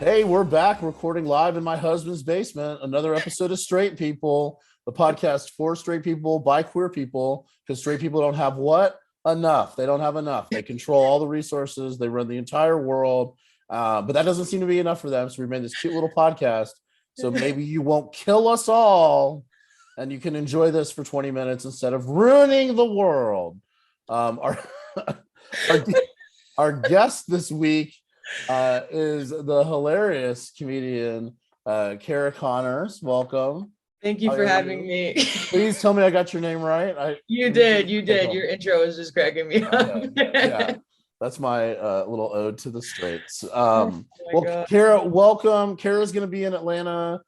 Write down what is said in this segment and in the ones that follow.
Hey, we're back recording live in my husband's basement. Another episode of Straight People, the podcast for straight people by queer people, because straight people don't have what? Enough. They don't have enough. They control all the resources. They run the entire world. But that doesn't seem to be enough for them. So we made this cute little podcast. So maybe you won't kill us all and you can enjoy this for 20 minutes instead of ruining the world. Our guest this week is the hilarious comedian Cara Connors. Welcome. Thank you for having me. Please tell me I got your name right. You did. Your intro was just cracking me up. Yeah. That's my little ode to the straights. God. Cara, welcome. Cara's going to be in Atlanta.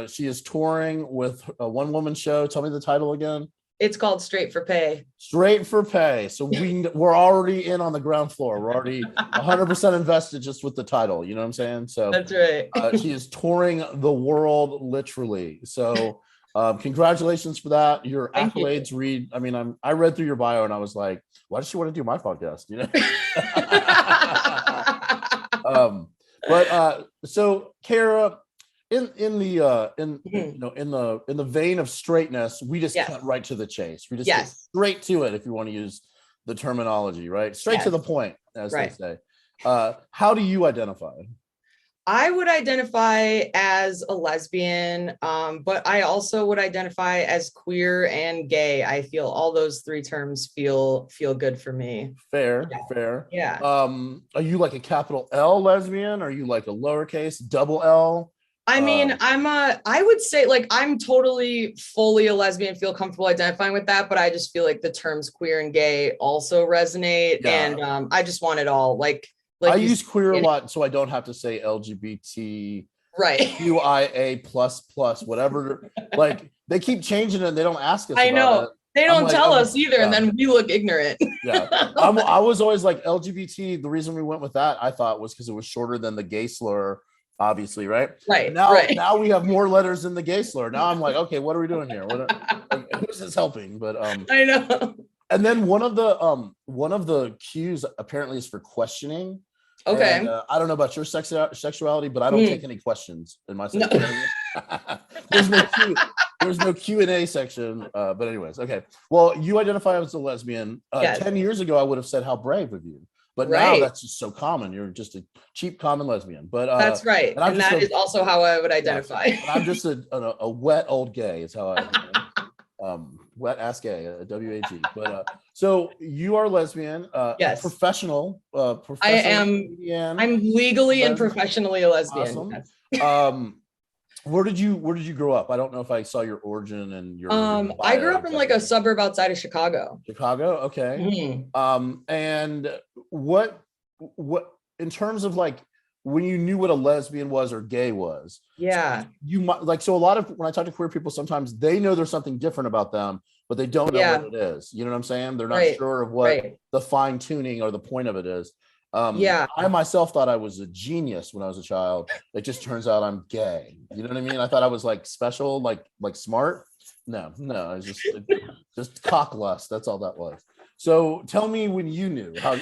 She is touring with a one-woman show. Tell me the title again. It's called Straight for Pay. Straight for Pay. So we're already in on the ground floor. We're already 100% invested just with the title. You know what I'm saying? So that's right. She is touring the world literally. So congratulations for that. Your accolades read. I mean, I read through your bio and I was like, why does she want to do my podcast? You know. So Cara, in the vein of straightness, we just cut right to the chase. We just get straight to it, if you want to use the terminology, right? Straight to the point, as they say. How do you identify? I would identify as a lesbian, but I also would identify as queer and gay. I feel all those three terms feel good for me. Fair. Yeah. Are you like a capital L lesbian? Are you like a lowercase double L? I mean, I would say like I'm totally fully a lesbian, feel comfortable identifying with that, but I just feel like the terms queer and gay also resonate. And I just want it all. Like I use queer a lot, so I don't have to say LGBT, right? QIA plus whatever. Like they keep changing it, and they don't ask us. I know it. they don't tell us either, and then we look ignorant. Yeah, I was always like LGBT. The reason we went with that, I thought, was because it was shorter than the gay slur. Obviously, right? Right. Now we have more letters in the gay slur. Now I'm like, okay, what are we doing here? Who's this helping? But I know. And then one of the cues apparently is for questioning. Okay. And, I don't know about your sexuality, but I don't take any questions in my sexuality. No. There's no Q&A section. But anyways, okay. Well, you identify as a lesbian. 10 years ago, I would have said how brave of you. But now that's just so common. You're just a cheap, common lesbian. But that's right. And that is also how I would identify. I'm just a wet old gay is how I wet ass gay, WAG. But so you are lesbian, professional. I am. I'm legally and professionally a lesbian. Awesome. Yes. Where did you grow up? I don't know if I saw your origin and your I grew up in like a suburb outside of Chicago. Okay. Mm-hmm. And what in terms of like when you knew what a lesbian was or gay was? Yeah. You might like, so a lot of when I talk to queer people, sometimes they know there's something different about them, but they don't know what it is. You know what I'm saying? They're not sure of what the fine tuning or the point of it is. I myself thought I was a genius when I was a child. It just turns out I'm gay. You know what I mean? I thought I was like special, like smart. No, I was just cock lust. That's all that was. So tell me when you knew how.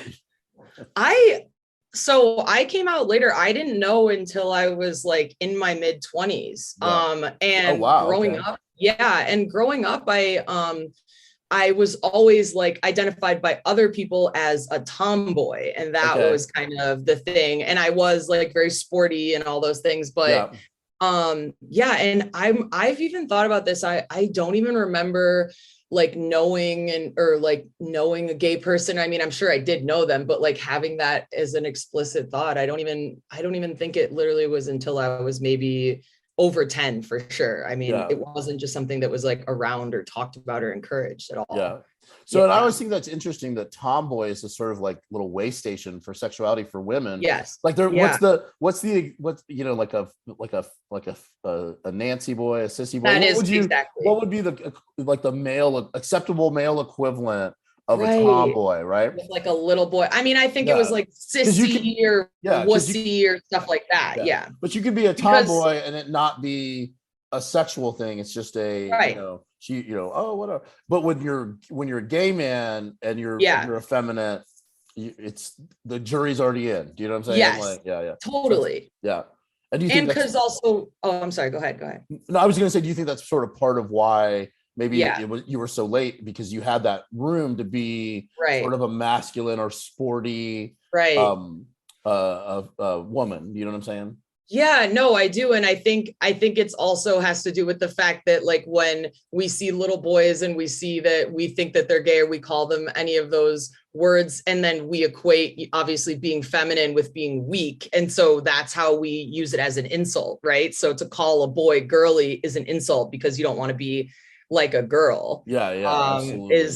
So I came out later. I didn't know until I was like in my mid 20s. Growing up, I was always like identified by other people as a tomboy, and that was kind of the thing. And I was like very sporty and all those things, but and I've even thought about this. I don't even remember like knowing a gay person. I mean, I'm sure I did know them, but like having that as an explicit thought, I don't even think it literally was until I was maybe over 10 for sure. I mean, it wasn't just something that was like around or talked about or encouraged at all. Yeah. So, and I always think that's interesting that tomboy is a sort of like little way station for sexuality for women. Yes. Like what's you know, like a Nancy boy, a sissy boy. What would be the male acceptable male equivalent of a tomboy, right? With like a little boy. I mean, I think it was like sissy or wussy or stuff like that. Yeah. But you could be a tomboy and it not be a sexual thing. It's just a whatever. But when you're a gay man and you're effeminate, it's the jury's already in. Do you know what I'm saying? Yes. Like, yeah. Totally. Yeah. And do you think because also, oh, I'm sorry, go ahead. No, I was going to say, do you think that's sort of part of why maybe you were so late, because you had that room to be sort of a masculine or sporty woman? You know what I'm saying? Yeah, no, I do. And I think it's also has to do with the fact that like when we see little boys and we see that we think that they're gay, or we call them any of those words, and then we equate obviously being feminine with being weak. And so that's how we use it as an insult, right? So to call a boy girly is an insult because you don't want to be like a girl. Yeah, absolutely.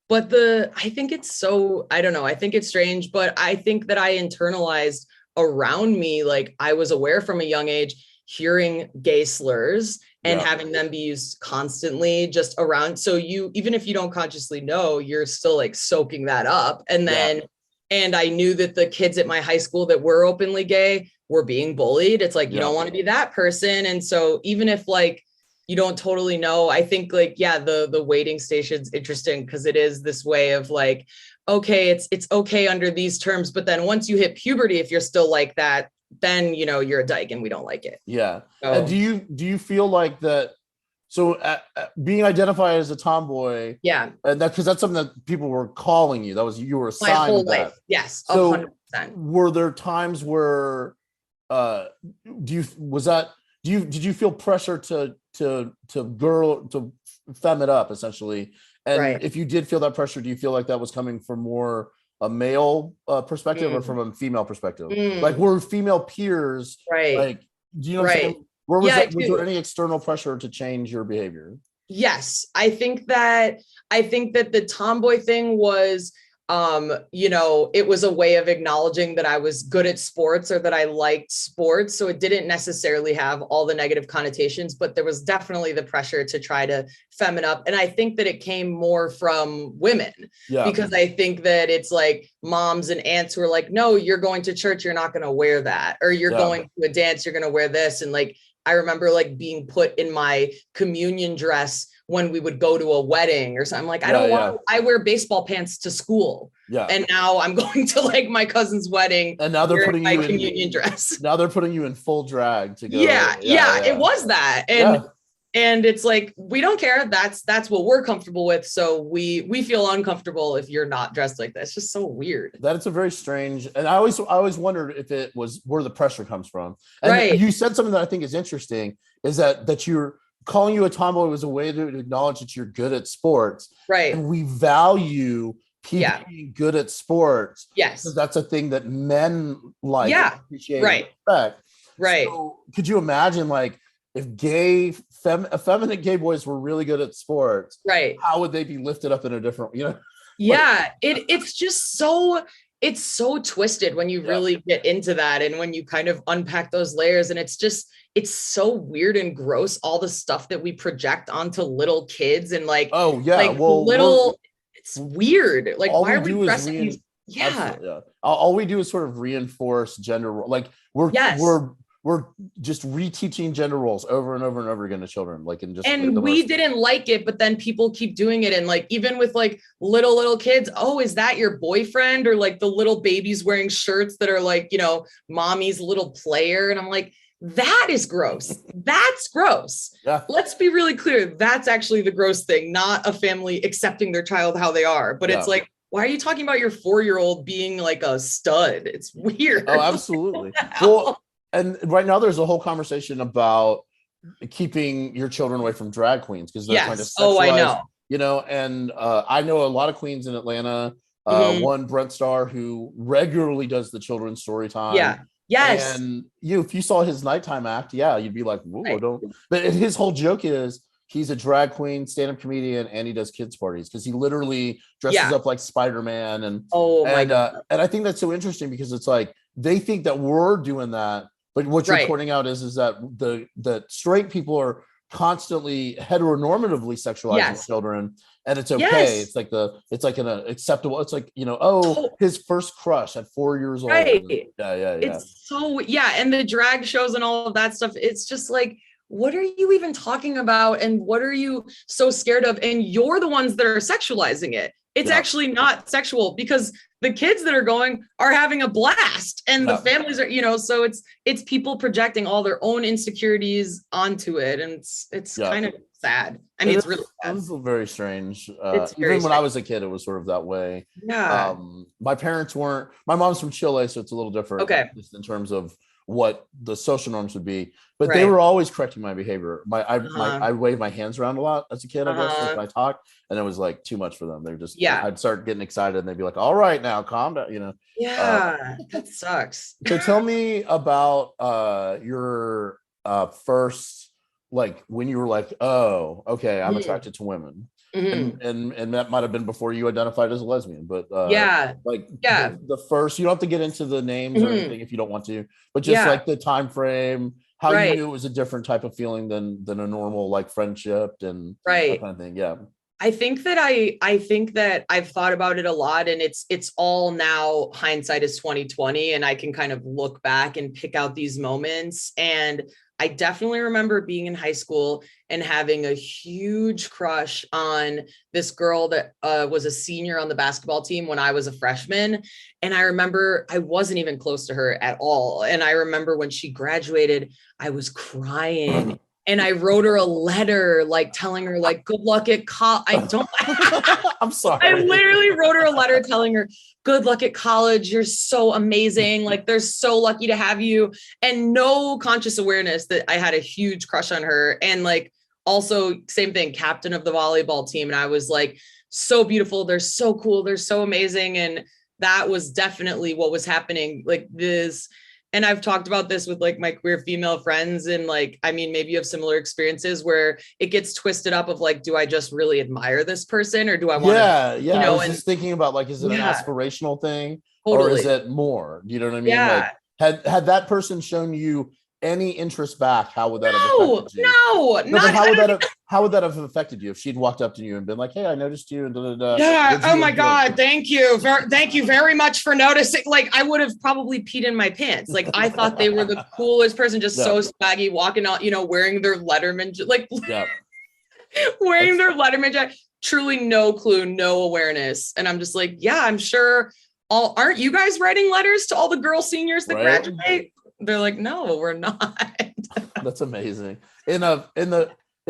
But I think it's so, I don't know, I think it's strange, but I think that I internalized around me, like I was aware from a young age, hearing gay slurs and having them be used constantly just around. So even if you don't consciously know, you're still like soaking that up. And then, and I knew that the kids at my high school that were openly gay were being bullied. It's like, you don't want to be that person. And so even if like, you don't totally know, I think like, the waiting station's interesting because it is this way of like, okay, it's okay under these terms, but then once you hit puberty, if you're still like that, then you're a dyke and we don't like it. Yeah. So, and do you feel like that? So being identified as a tomboy, and that because that's something that people were calling you. That was you were assigned my whole life. Yes, so 100%. Were there times where did you feel pressure to femme it up essentially? And if you did feel that pressure, do you feel like that was coming from more a male perspective or from a female perspective? Like were female peers like, do you know what I'm saying? Where was was there any external pressure to change your behavior? Yes, I think that the tomboy thing was it was a way of acknowledging that I was good at sports or that I liked sports. So it didn't necessarily have all the negative connotations, but there was definitely the pressure to try to feminine up. And I think that it came more from women because I think that it's like moms and aunts who are like, no, you're going to church, you're not going to wear that, or you're going to a dance, you're going to wear this. And like, I remember like being put in my communion dress when we would go to a wedding or something. Like, I don't want, I wear baseball pants to school. And now I'm going to like my cousin's wedding. And now they're putting you in communion dress. Now they're putting you in full drag to go. It was that. And it's like, we don't care. That's what we're comfortable with. So we feel uncomfortable if you're not dressed like that. It's just so weird. That it's a very strange. And I always wondered if it was where the pressure comes from. And you said something that I think is interesting is that you're calling you a tomboy was a way to acknowledge that you're good at sports. And we value people being good at sports. Because that's a thing that men like, appreciate, and respect. So could you imagine like if effeminate gay boys were really good at sports, how would they be lifted up in a different, it's just so, it's so twisted when you really get into that. And when you kind of unpack those layers, and it's so weird and gross, all the stuff that we project onto little kids and like, it's weird. Like, why are we dressing these? All we do is sort of reinforce gender. Like we're just reteaching gender roles over and over and over again to children. Like, we didn't like it, but then people keep doing it. And like, even with like little kids, oh, is that your boyfriend? Or like the little babies wearing shirts that are like, mommy's little player. And I'm like, that is gross. That's gross. Let's be really clear. That's actually the gross thing, not a family accepting their child how they are. But it's like, why are you talking about your 4-year-old being like a stud? It's weird. Oh, absolutely. Well, and right now there's a whole conversation about keeping your children away from drag queens because they're trying to sexualize, I know. And I know a lot of queens in Atlanta. One, Brent Starr, who regularly does the children's story time. Yes. And if you saw his nighttime act, you'd be like, whoa, don't. But his whole joke is he's a drag queen, stand-up comedian, and he does kids parties because he literally dresses up like Spider-Man. And I think that's so interesting because it's like they think that we're doing that, but what you're pointing out is that the straight people are constantly heteronormatively sexualizing children, and it's okay. It's like an acceptable. It's like his first crush at 4 years old. It's so and the drag shows and all of that stuff. It's just like, what are you even talking about? And what are you so scared of? And you're the ones that are sexualizing it. it's actually not sexual, because the kids that are going are having a blast, and the families are, you know, so it's people projecting all their own insecurities onto it. And it's kind of sad. I mean, it's really sad. It's very strange. Very when I was a kid, it was sort of that way. Yeah. My parents weren't, my mom's from Chile, so it's a little different. Okay. Just in terms of what the social norms would be, but they were always correcting my behavior. I waved my hands around a lot as a kid, I guess, when I talked, and it was like too much for them. They're just, I'd start getting excited and they'd be like, all right, now calm down, you know. That sucks. So tell me about your first, like, when you were like, oh, okay, I'm attracted to women. And that might have been before you identified as a lesbian, but the first, you don't have to get into the names or anything if you don't want to, but just like the time frame, how you knew it was a different type of feeling than a normal like friendship and that kind of thing. I think that I've thought about it a lot, and it's all now hindsight is 2020, and I can kind of look back and pick out these moments. And I definitely remember being in high school and having a huge crush on this girl that was a senior on the basketball team when I was a freshman. And I remember I wasn't even close to her at all. And I remember when she graduated, I was crying. And I wrote her a letter, like telling her, like, good luck at college. I'm sorry. I literally wrote her a letter telling her, good luck at college. You're so amazing. Like, they're so lucky to have you. And no conscious awareness that I had a huge crush on her. And like, also same thing, captain of the volleyball team. And I was like, so beautiful. They're so cool. They're so amazing. And that was definitely what was happening. Like this. And I've talked about this with like my queer female friends, and like, I mean, maybe you have similar experiences where it gets twisted up of like, do I just really admire this person, or do I want to, you know, I was just thinking about like, is it an aspirational thing or is it more? You know what I mean? Like, had that person shown you any interest back, how would that have affected you? How would that have affected you if she'd walked up to you and been like, hey, I noticed you, and oh my God, thank you very much for noticing. Like, I would have probably peed in my pants. Like, I thought they were the coolest person, just so swaggy, walking out, you know, wearing their Letterman, like wearing their Letterman jacket, truly no clue, no awareness. And I'm just like, yeah, I'm sure aren't you guys writing letters to all the girl seniors that graduate? They're like, no, we're not. That's amazing. In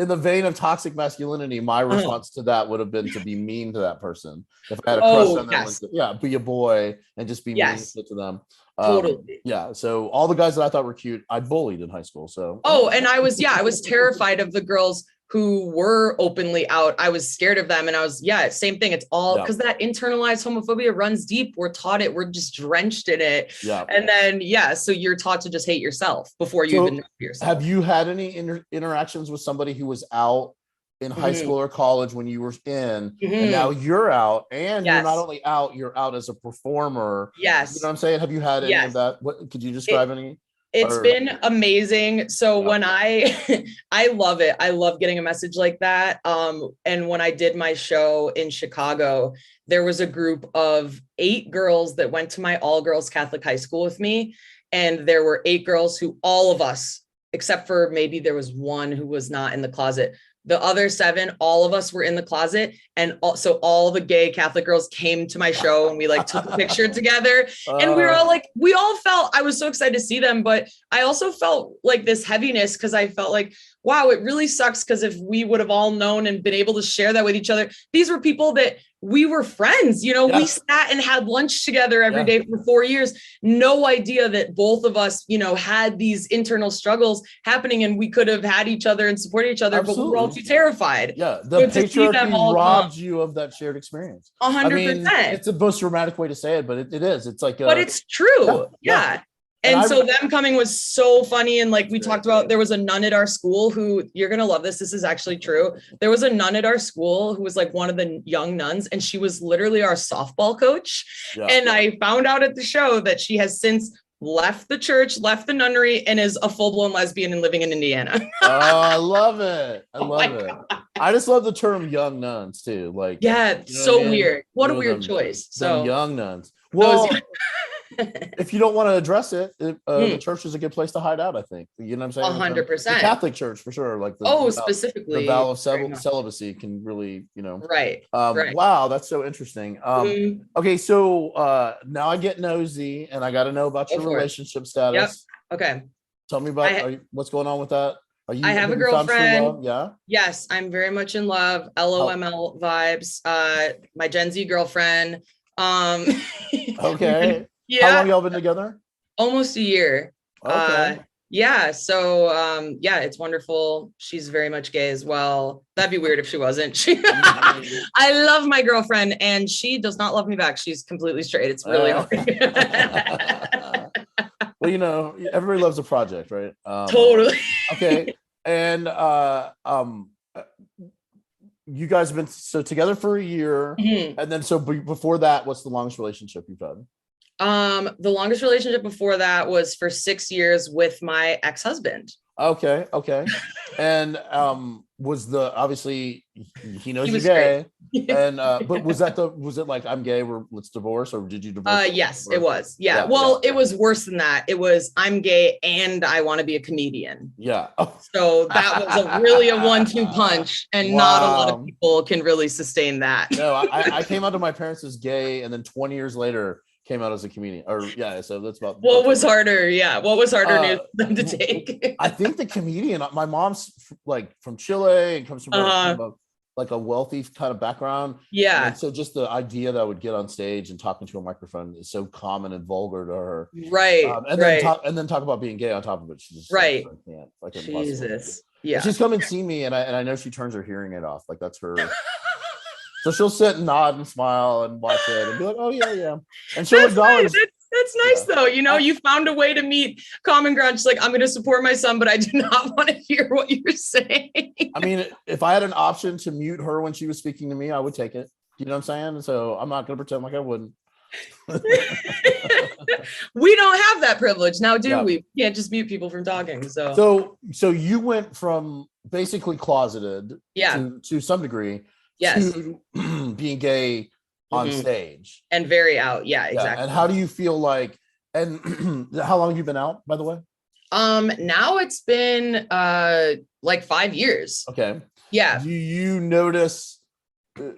the vein of toxic masculinity, my response to that would have been to be mean to that person. If I had a crush on them, be a boy and just be mean to them. Totally. So all the guys that I thought were cute, I bullied in high school. So and I was terrified of the girls who were openly out. I was scared of them. And I was, same thing. It's all because that internalized homophobia runs deep. We're taught it. We're just drenched in it. And then, so you're taught to just hate yourself before you even know yourself. Have you had any interactions with somebody who was out in high school or college when you were in, and now you're out, and you're not only out, you're out as a performer? Yes. You know what I'm saying? Have you had any of that? What could you describe any? It's been amazing. So when I love it. I love getting a message like that. And when I did my show in Chicago, there was a group of 8 girls that went to my all girls Catholic high school with me. And there were 8 girls who, all of us, except for maybe there was one who was not in the closet. The other 7, all of us were in the closet. And also all the gay Catholic girls came to my show, and we like took a picture together, and we were all like, we all felt, I was so excited to see them. But I also felt like this heaviness, because I felt like, wow, it really sucks. Because if we would have all known and been able to share that with each other, these were people that we were friends, you know, we sat and had lunch together every day for 4 years. No idea that both of us, you know, had these internal struggles happening, and we could have had each other and supported each other, but we were all too terrified. The patriarchy robbed you of that shared experience. 100%. I mean, it's the most dramatic way to say it, but it is. It's like, but it's true. And so them coming was so funny. And like we talked about, there was a nun at our school who, you're going to love this. This is actually true. There was a nun at our school who was like one of the young nuns, and she was literally our softball coach. And I found out at the show that she has since left the church, left the nunnery, and is a full-blown lesbian and living in Indiana. I love it. I love it. God. I just love the term young nuns too. Like, so weird. What a weird choice. So young nuns. Well, if you don't want to address it, the church is a good place to hide out, I think. You know what I'm saying? 100%. The Catholic Church, for sure. Like specifically. The vow of celibacy can really, Right. Wow, that's so interesting. Okay, so now I get nosy and I got to know about your relationship status. Yep. Okay. Tell me about what's going on with that. I have a girlfriend. Yeah. Yes, I'm very much in love. LOML vibes. My Gen Z girlfriend. Okay. Yeah. How long y'all been together? Almost a year. Okay. Yeah. So it's wonderful. She's very much gay as well. That'd be weird if she wasn't. I love my girlfriend and she does not love me back. She's completely straight. It's really hard. Well, everybody loves a project, right? Totally. Okay. And you guys have been together for a year, and then before that, what's the longest relationship you've had? The longest relationship before that was for 6 years with my ex-husband. Okay. And was obviously he knows he you're was gay, and but was it like I'm gay, let's divorce, or did you divorce? Yes, it was. Yeah. Well, it was worse than that. It was I'm gay and I want to be a comedian. Yeah. So that was really a 1-2 punch, and not a lot of people can really sustain that. No, I came out to my parents as gay, and then 20 years later came out as a comedian. So that's about what was harder. Yeah, what was harder news for them to take? I think the comedian. My mom's like from Chile and comes from a wealthy kind of background. Yeah. And so just the idea that I would get on stage and talking to a microphone is so common and vulgar to her. Right. And then talk about being gay on top of it. She's just right. Like Jesus. Yeah. She's come and see me, and I know she turns her hearing aid off. Like that's her. So she'll sit and nod and smile and watch it and be like, "Oh yeah," and she'll acknowledge. That's nice though. You found a way to meet common ground. She's like, I'm going to support my son, but I do not want to hear what you're saying. I mean, if I had an option to mute her when she was speaking to me, I would take it. You know what I'm saying? So I'm not going to pretend like I wouldn't. We don't have that privilege now, do we? We can't just mute people from talking. So you went from basically closeted to some degree. Yes. To being gay on stage. And very out. Yeah, exactly. And how do you feel like, and how long have you been out, by the way? Now it's been like 5 years. Okay. Yeah. Do you notice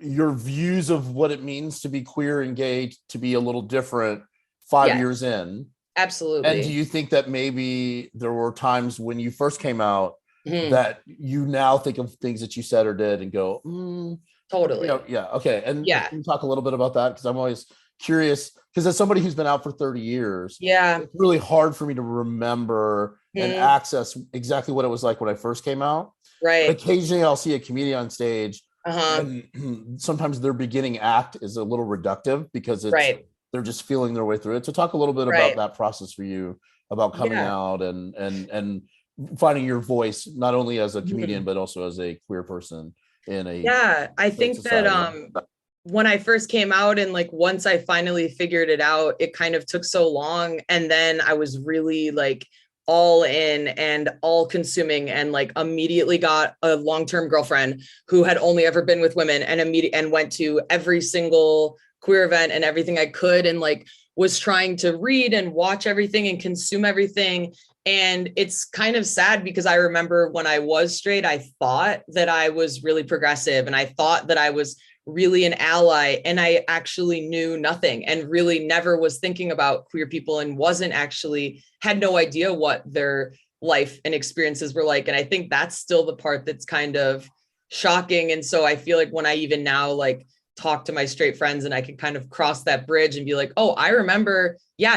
your views of what it means to be queer and gay to be a little different 5 years in? Absolutely. And do you think that maybe there were times when you first came out that you now think of things that you said or did and go, totally. Okay. And can you talk a little bit about that? Because I'm always curious, because as somebody who's been out for 30 years, it's really hard for me to remember and access exactly what it was like when I first came out. Right. But occasionally I'll see a comedian on stage and sometimes their beginning act is a little reductive because they're just feeling their way through it. So talk a little bit about that process for you, about coming out and finding your voice, not only as a comedian, but also as a queer person in a I think society. That when I first came out and like once I finally figured it out, it kind of took so long, and then I was really like all in and all consuming, and like immediately got a long-term girlfriend who had only ever been with women, and went to every single queer event and everything I could, and like was trying to read and watch everything and consume everything. And it's kind of sad because I remember when I was straight, I thought that I was really progressive and I thought that I was really an ally, and I actually knew nothing and really never was thinking about queer people and had no idea what their life and experiences were like. And I think that's still the part that's kind of shocking. And so I feel like when I even now like talk to my straight friends and I can kind of cross that bridge and be like, oh, I remember,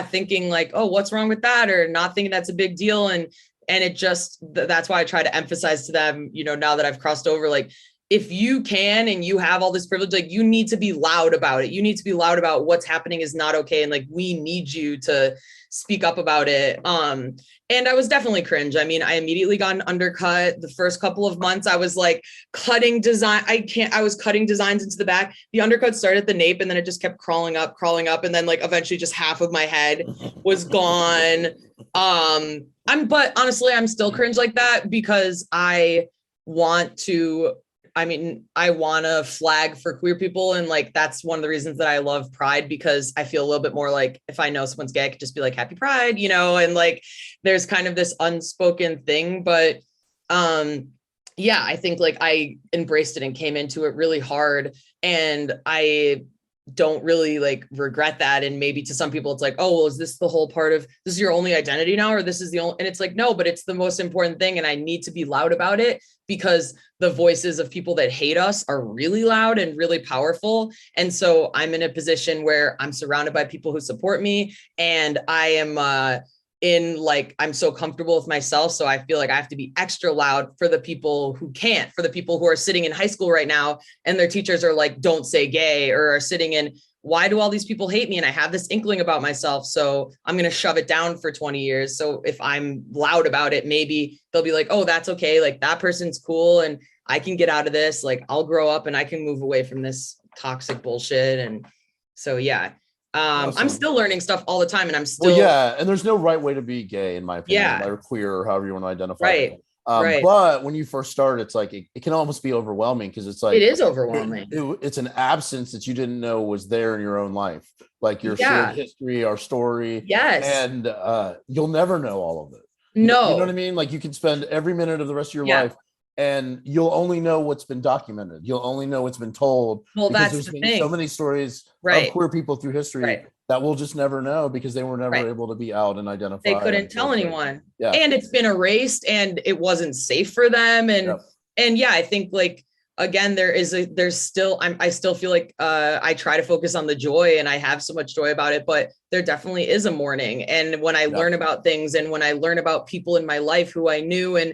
thinking like, oh, what's wrong with that? Or not thinking that's a big deal. And it just, that's why I try to emphasize to them, now that I've crossed over, like, if you can, and you have all this privilege, like you need to be loud about it. You need to be loud about what's happening is not okay. And like, we need you to speak up about it. And I was definitely cringe. I mean, I immediately got an undercut. The first couple of months I was like cutting design. I was cutting designs into the back. The undercut started at the nape and then it just kept crawling up. And then like eventually just half of my head was gone. But honestly, I'm still cringe like that because I want to I mean, I want to flag for queer people. And like, that's one of the reasons that I love Pride, because I feel a little bit more like if I know someone's gay, I could just be like, happy Pride, you know, and like, there's kind of this unspoken thing, but yeah, I think like I embraced it and came into it really hard. And I don't really like regret that. And maybe to some people it's like, oh, well, is this the whole part of this is your only identity now, or this is the only, and it's like, no, but it's the most important thing. And I need to be loud about it because the voices of people that hate us are really loud and really powerful. And so I'm in a position where I'm surrounded by people who support me, and I am I'm so comfortable with myself. So I feel like I have to be extra loud for the people who can't, for the people who are sitting in high school right now and their teachers are like, don't say gay, or are sitting in, why do all these people hate me? And I have this inkling about myself. So I'm going to shove it down for 20 years. So if I'm loud about it, maybe they'll be like, oh, that's okay. Like that person's cool. And I can get out of this. Like I'll grow up and I can move away from this toxic bullshit. And so, yeah. Awesome. I'm still learning stuff all the time, and I'm still and there's no right way to be gay, in my opinion, or queer, or however you want to identify. Right. But when you first start, it's like it can almost be overwhelming, because it's like it is overwhelming. It's an absence that you didn't know was there in your own life, like your shared history, our story. Yes. And you'll never know all of it. No. You know what I mean? Like you can spend every minute of the rest of your life, and you'll only know what's been documented. You'll only know what's been told. Well, because that's there's been so many stories of queer people through history that we'll just never know, because they were never able to be out and identify. They couldn't tell anyone. Yeah. And it's been erased, and it wasn't safe for them. And I think like, again, I still feel like I try to focus on the joy, and I have so much joy about it, but there definitely is a mourning. And when I learn about things, and when I learn about people in my life who I knew, and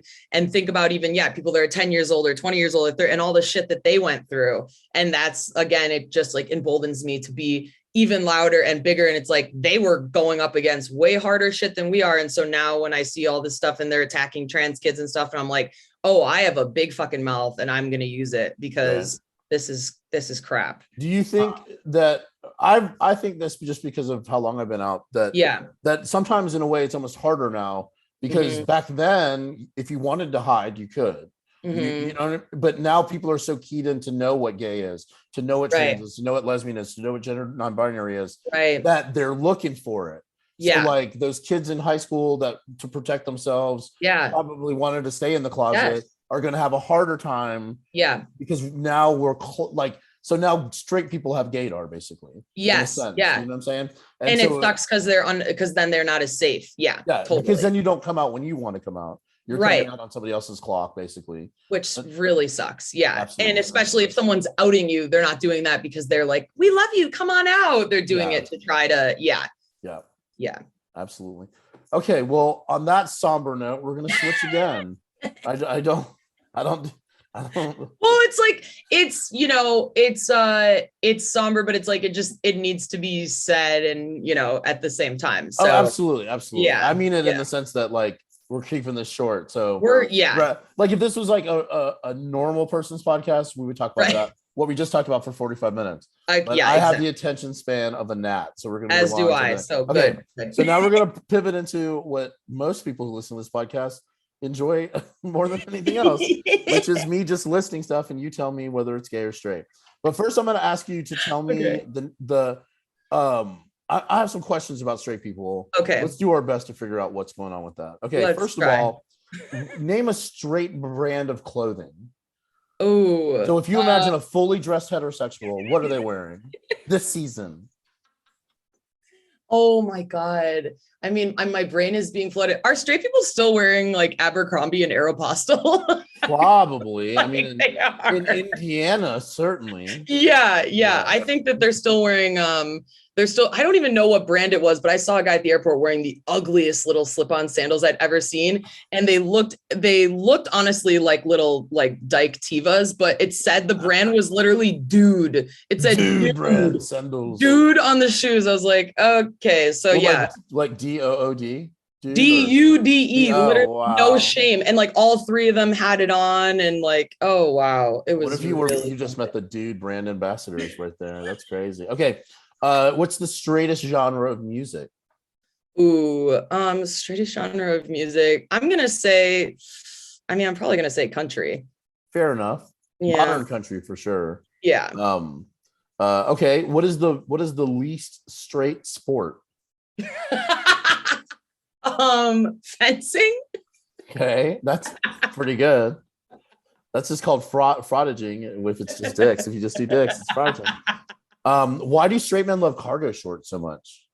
think about even, people that are 10 years old or 20 years old, and all the shit that they went through. And that's, again, it just like emboldens me to be even louder and bigger. And it's like, they were going up against way harder shit than we are. And so now when I see all this stuff and they're attacking trans kids and stuff, and I'm like, oh, I have a big fucking mouth and I'm going to use it, because this is crap. Do you think that I think this just because of how long I've been out, that sometimes in a way it's almost harder now, because back then, if you wanted to hide, you could. You know, but now people are so keyed in to know what gay is, to know what trans is, to know what lesbian is, to know what gender non-binary is, that they're looking for it. So like those kids in high school that to protect themselves probably wanted to stay in the closet are going to have a harder time. Because now we're so now straight people have gaydar, basically. Yes. You know what I'm saying? And so, it sucks because then they're not as safe. Totally. Because then you don't come out when you want to come out. You're coming out on somebody else's clock, basically. Which really sucks. Absolutely. And especially if someone's outing you, they're not doing that because they're like, we love you, come on out. They're doing it to try to, Yeah. Absolutely. Okay. Well, on that somber note, we're going to switch again. I don't. Well, it's like, it's somber, but it's like, it needs to be said, and, at the same time. So absolutely. Yeah. I mean it in the sense that like, we're keeping this short. So like if this was like a normal person's podcast, we would talk about that. What we just talked about for 45 minutes. I have the attention span of a gnat. So we're going to, as do I. So good. So now we're going to pivot into what most people who listen to this podcast enjoy more than anything else, which is me just listing stuff and you tell me whether it's gay or straight. But first I'm going to ask you to tell me I have some questions about straight people. Okay. Let's do our best to figure out what's going on with that. Okay. First of all, name a straight brand of clothing. Oh. So if you imagine a fully dressed heterosexual, what are they wearing this season? Oh my God. I mean, my brain is being flooded. Are straight people still wearing like Abercrombie and Aeropostale? Probably. I mean, in Indiana, certainly. Yeah. I think that they're still wearing, I don't even know what brand it was, but I saw a guy at the airport wearing the ugliest little slip-on sandals I'd ever seen. And they looked honestly like little like Dyke Tivas, but it said the brand was literally Dude. It said Dude brand sandals. Dude on the shoes. I was like, okay, so like DOOD. DUDE, literally no shame. And like all three of them had it on, and like, oh wow. It was what if you just met the Dude brand ambassadors right there? That's crazy. Okay. What's the straightest genre of music? Straightest genre of music. I'm probably gonna say country. Fair enough. Modern country for sure. Yeah. Okay. What is the least straight sport? Fencing. Okay, that's pretty good. That's just called fraudaging. If it's just dicks, if you just do dicks, it's fraudaging. Why do straight men love cargo shorts so much?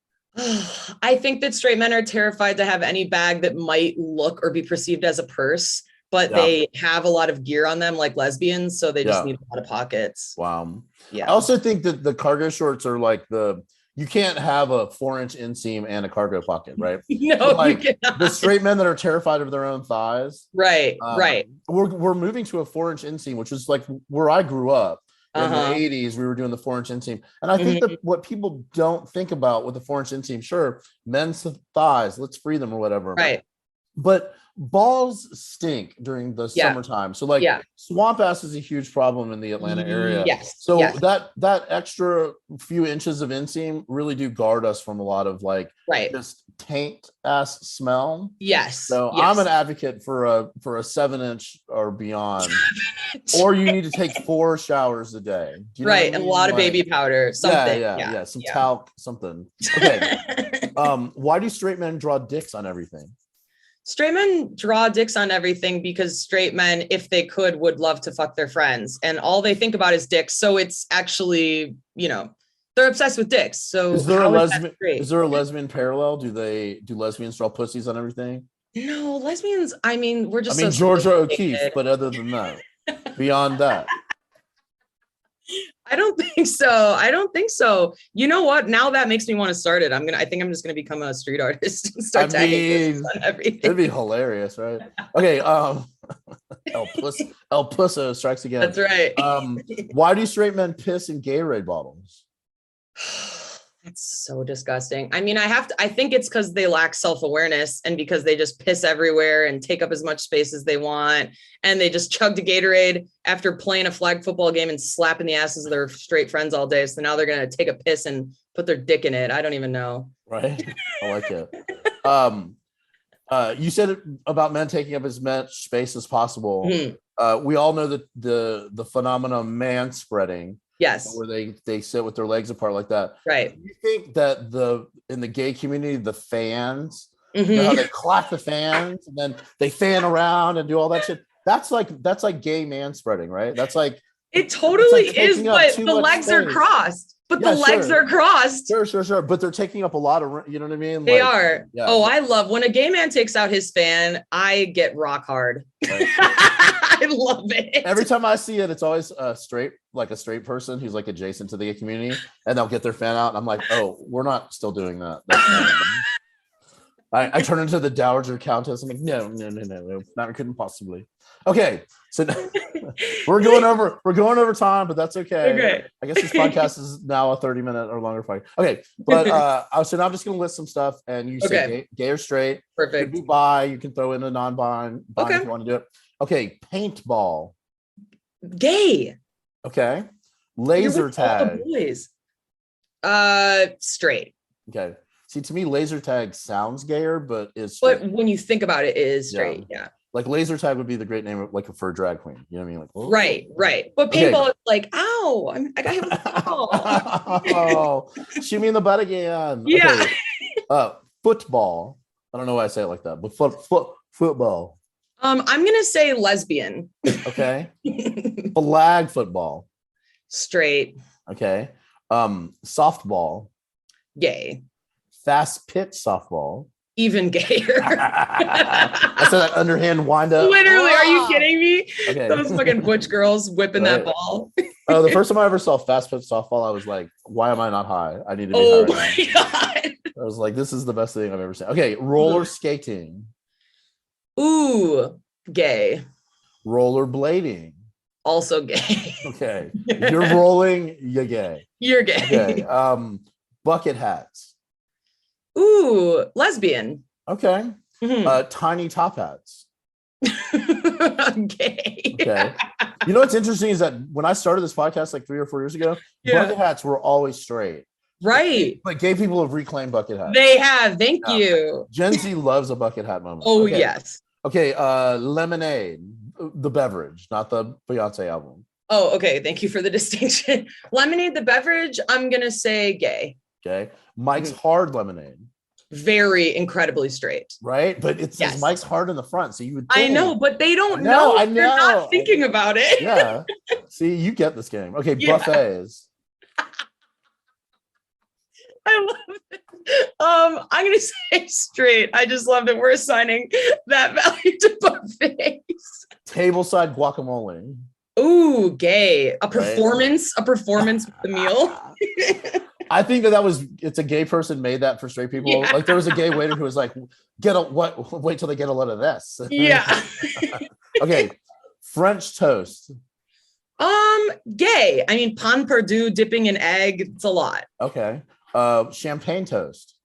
I think that straight men are terrified to have any bag that might look or be perceived as a purse, but they have a lot of gear on them, like lesbians, so they just need a lot of pockets. Wow. Yeah. I also think that the cargo shorts are like you can't have a 4-inch inseam and a cargo pocket, right? No, so like you cannot. The straight men that are terrified of their own thighs. Right. We're moving to a 4-inch inseam, which is like where I grew up. In the 80s, we were doing the 4-inch inseam. And I think that what people don't think about with the 4-inch inseam, sure, men's thighs, let's free them or whatever. Right. But balls stink during the summertime. So like swamp ass is a huge problem in the Atlanta area. Yes. So that extra few inches of inseam really do guard us from a lot of like just taint ass smell. Yes. So I'm an advocate for a 7-inch or beyond. Or you need to take 4 showers a day. Do you know what I mean? And a lot of baby powder. Something. Yeah. Some talc, something. Okay. Why do straight men draw dicks on everything? Straight men draw dicks on everything because straight men, if they could, would love to fuck their friends. And all they think about is dicks. So it's actually, they're obsessed with dicks. So is there a lesbian parallel? Do lesbians draw pussies on everything? No, lesbians, we're just Georgia O'Keeffe, but other than that, beyond that. I don't think so. You know what? Now that makes me want to start it. I think I'm just gonna become a street artist and start tagging on everything. It'd be hilarious, right? Okay. El Pusso strikes again. That's right. Why do straight men piss in Gatorade bottles? That's so disgusting. I think it's because they lack self-awareness and because they just piss everywhere and take up as much space as they want. And they just chugged a Gatorade after playing a flag football game and slapping the asses of their straight friends all day. So now they're going to take a piss and put their dick in it. I don't even know. Right. I like it. You said about men taking up as much space as possible. We all know that the phenomenon man spreading. Yes. Where they sit with their legs apart like that. Right. Do you think that in the gay community, the fans, you know how they clap the fans and then they fan around and do all that shit? That's like gay man spreading, right? That's like it totally is, but the legs are crossed. But the legs are crossed. Sure. But they're taking up a lot of, you know what I mean? They are. Yeah. Oh, I love when a gay man takes out his fan, I get rock hard. Right. I love it. Every time I see it, it's always a straight person who's like adjacent to the gay community, and they'll get their fan out. And I'm like, oh, we're not still doing that. I turn into the Dowager Countess. I'm like, no, not couldn't possibly. Okay, so we're going over time, but that's okay. Okay. I guess this podcast is now a 30-minute or longer fight. Okay, but so now I'm just gonna list some stuff, and you say gay or straight. Perfect. Could be bi. You can throw in a non-bi if you want to do it. Okay, paintball. Gay. Okay, laser tag. All the boys. Straight. Okay. See, to me, laser tag sounds gayer, but is straight. But when you think about it, it is straight. Yeah. Like laser tag would be the great name of like for a drag queen. You know what I mean? Like, whoa. Right. But paintball is like, ow! I got hit with a ball. Oh, shoot me in the butt again. Yeah. Okay. Football. I don't know why I say it like that, but football. I'm gonna say lesbian. Okay. Flag football. Straight. Okay. Softball. Gay. Fast pitch softball. Even gayer. I said that underhand wind up. Literally, are you kidding me? Okay. Those fucking butch girls whipping that ball. Oh, the first time I ever saw fast pitch softball, I was like, why am I not high? I need to be high. Oh my God. I was like, this is the best thing I've ever seen. Okay, roller skating. Ooh, gay. Roller blading. Also gay. Okay. If you're rolling, you're gay. You're gay. Okay. Bucket hats. Ooh, lesbian. Okay. Tiny top hats. Gay. Okay. You know what's interesting is that when I started this podcast like 3 or 4 years ago, bucket hats were always straight. Right. But gay people have reclaimed bucket hats. They have. Thank you. Gen Z loves a bucket hat moment. Oh, okay. Yes. Okay. Lemonade, the beverage, not the Beyonce album. Oh, okay. Thank you for the distinction. Lemonade, the beverage, I'm going to say gay. Okay. Mike's Hard Lemonade. Very incredibly straight. Right? But it says Mike's Hard in the front. So you would think. I know, but they don't know. I know. They're not thinking about it. Yeah. See, you get this game. Okay. Yeah. Buffets. I love it. I'm going to say straight. I just love that we're assigning that value to buffets. Tableside guacamole. Ooh, gay. A performance with the meal. I think it's a gay person made that for straight people. Yeah. Like there was a gay waiter who was like, wait till they get a lot of this. Yeah. Okay. French toast. Gay. I mean, pain perdu, dipping in egg. It's a lot. Okay. Champagne toast.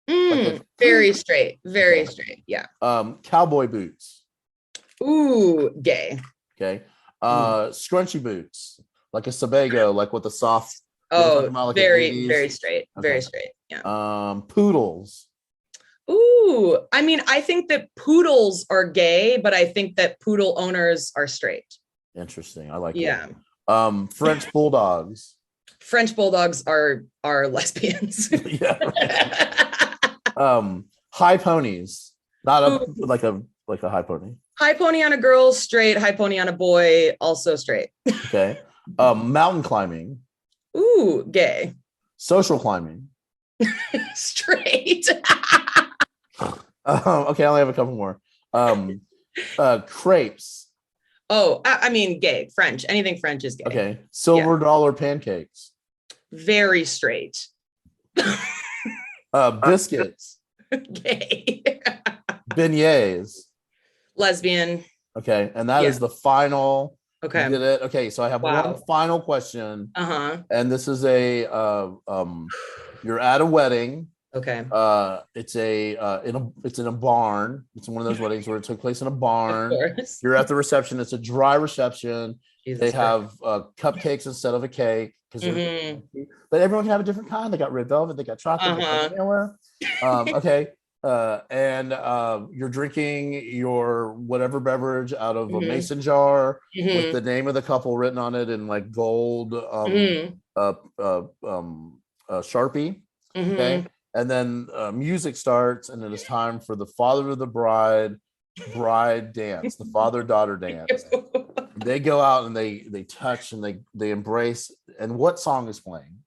Very straight. Very straight. Yeah. Cowboy boots. Ooh, gay. Okay. Scrunchy boots, like a Sebago, like with the soft. Like very straight. Okay. Very straight. Yeah. Poodles. Ooh, I mean, I think that poodles are gay, but I think that poodle owners are straight. Interesting. I like it. French bulldogs. French bulldogs are lesbians. Yeah. High ponies. Not like a high pony. High pony on a girl, straight. High pony on a boy, also straight. Okay. Mountain climbing. Ooh, gay. Social climbing. Straight. Okay, I only have a couple more. Crepes. Oh, I mean, gay. French. Anything French is gay. Okay. Silver dollar pancakes. Very straight. Biscuits. Gay. Beignets. Lesbian. Okay, and that is the final. Okay. You did it. Okay, so I have one final question. And this is you're at a wedding. Okay. It's in a barn. It's one of those weddings where it took place in a barn. Of course. You're at the reception. It's a dry reception. They have cupcakes instead of a cake but everyone can have a different kind. They got red velvet. They got chocolate. They got vanilla. Okay. And you're drinking your whatever beverage out of a mason jar with the name of the couple written on it in like gold Sharpie. Okay. And then music starts, and it is time for the father of the bride dance, the father-daughter dance. They go out and they touch and they embrace. And what song is playing?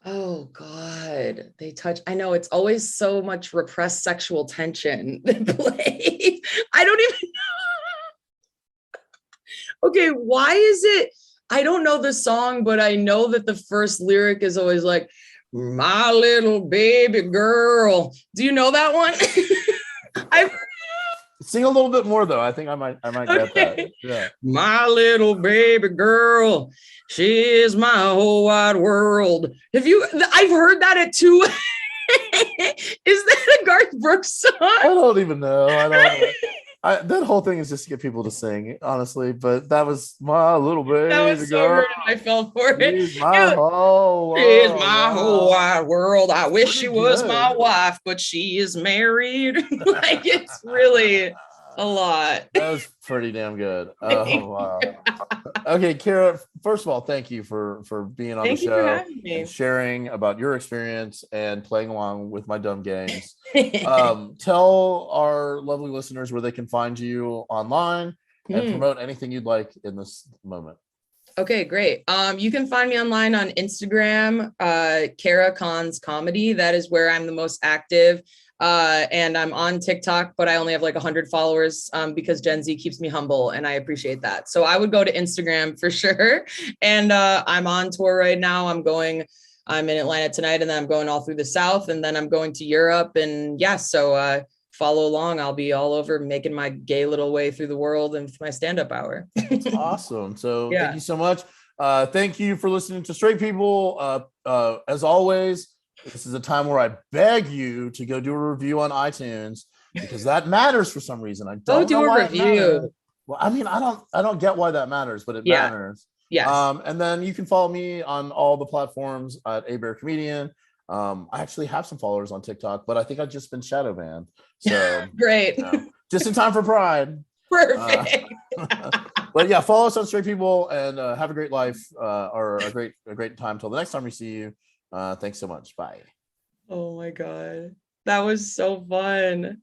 Oh God, they touch. I know it's always so much repressed sexual tension that plays. I don't even know. Okay, why is it? I don't know the song, but I know that the first lyric is always like, "My little baby girl." Do you know that one? I've sing a little bit more though. I think I might get that. Yeah. My little baby girl, she is my whole wide world. I've heard that at 2. Is that a Garth Brooks song? I don't even know. I don't know. That whole thing is just to get people to sing, honestly. But that was my little baby that was so girl. Good, I fell for it. She's my whole wide world. I wish she was my wife, but she is married. Like it's really a lot. That was pretty damn good. Oh wow. Okay, Cara, first of all, thank you for being on the show and sharing about your experience and playing along with my dumb games. Tell our lovely listeners where they can find you online and promote anything you'd like in this moment. Okay, great. You can find me online on Instagram, Cara Cons Comedy. That is where I'm the most active. And I'm on TikTok, but I only have like 100 followers because Gen Z keeps me humble, and I appreciate that. So I would go to Instagram for sure. And I'm on tour right now. I'm in Atlanta tonight, and then I'm going all through the South, and then I'm going to Europe. And so follow along. I'll be all over making my gay little way through the world and my stand-up hour. Awesome. So thank you so much. Thank you for listening to Straight People. As always, this is a time where I beg you to go do a review on iTunes because that matters for some reason. I don't know why it matters. Well, I mean, I don't get why that matters, but it matters. Yes. And then you can follow me on all the platforms at A Bear Comedian. I actually have some followers on TikTok, but I think I've just been shadow banned. So great. Just in time for Pride. Perfect. But yeah, follow us on Straight People and have a great life or a great time till the next time we see you. Thanks so much. Bye. Oh my God. That was so fun.